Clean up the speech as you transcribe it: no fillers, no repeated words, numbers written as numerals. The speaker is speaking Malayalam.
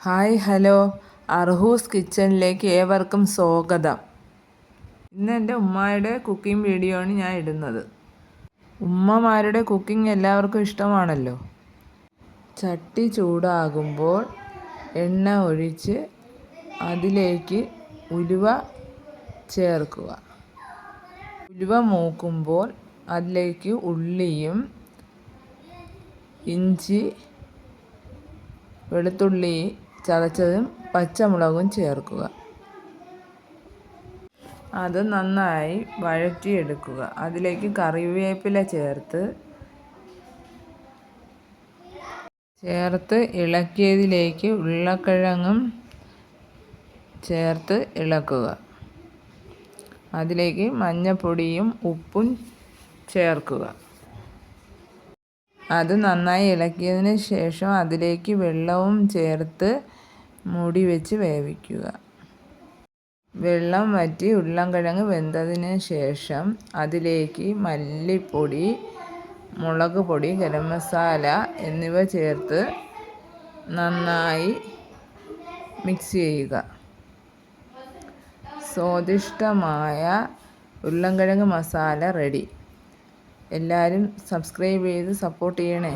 ഹായ് ഹലോ അർഹൂസ് കിച്ചണിലേക്ക് ഏവർക്കും സ്വാഗതം. ഇന്ന് എൻ്റെ ഉമ്മയുടെ കുക്കിംഗ് വീഡിയോ ആണ് ഞാൻ ഇടുന്നത്. ഉമ്മമാരുടെ കുക്കിംഗ് എല്ലാവർക്കും ഇഷ്ടമാണല്ലോ. ചട്ടി ചൂടാകുമ്പോൾ എണ്ണ ഒഴിച്ച് അതിലേക്ക് ഉലുവ ചേർക്കുക. ഉലുവ മൂക്കുമ്പോൾ അതിലേക്ക് ഉള്ളിയും ഇഞ്ചി, വെളുത്തുള്ളി ചതച്ചതും പച്ചമുളകും ചേർക്കുക. അത് നന്നായി വഴറ്റിയെടുക്കുക. അതിലേക്ക് കറിവേപ്പില ചേർത്ത് ഇളക്കിയതിലേക്ക് ഉരുളക്കിഴങ്ങും ചേർത്ത് ഇളക്കുക. അതിലേക്ക് മഞ്ഞൾപ്പൊടിയും ഉപ്പും ചേർക്കുക. അത് നന്നായി ഇളക്കിയതിന് ശേഷം അതിലേക്ക് വെള്ളവും ചേർത്ത് മൂടി വെച്ച് വേവിക്കുക. വെള്ളം വറ്റി ഉരുളക്കിഴങ്ങ് വെന്തതിന് ശേഷം അതിലേക്ക് മല്ലിപ്പൊടി, മുളക് പൊടി, ഗരം മസാല എന്നിവ ചേർത്ത് നന്നായി മിക്സ് ചെയ്യുക. സ്വാദിഷ്ടമായ ഉരുളക്കിഴങ്ങ് മസാല റെഡി. എല്ലാവരും സബ്സ്ക്രൈബ് ചെയ്ത് സപ്പോർട്ട് ചെയ്യണേ.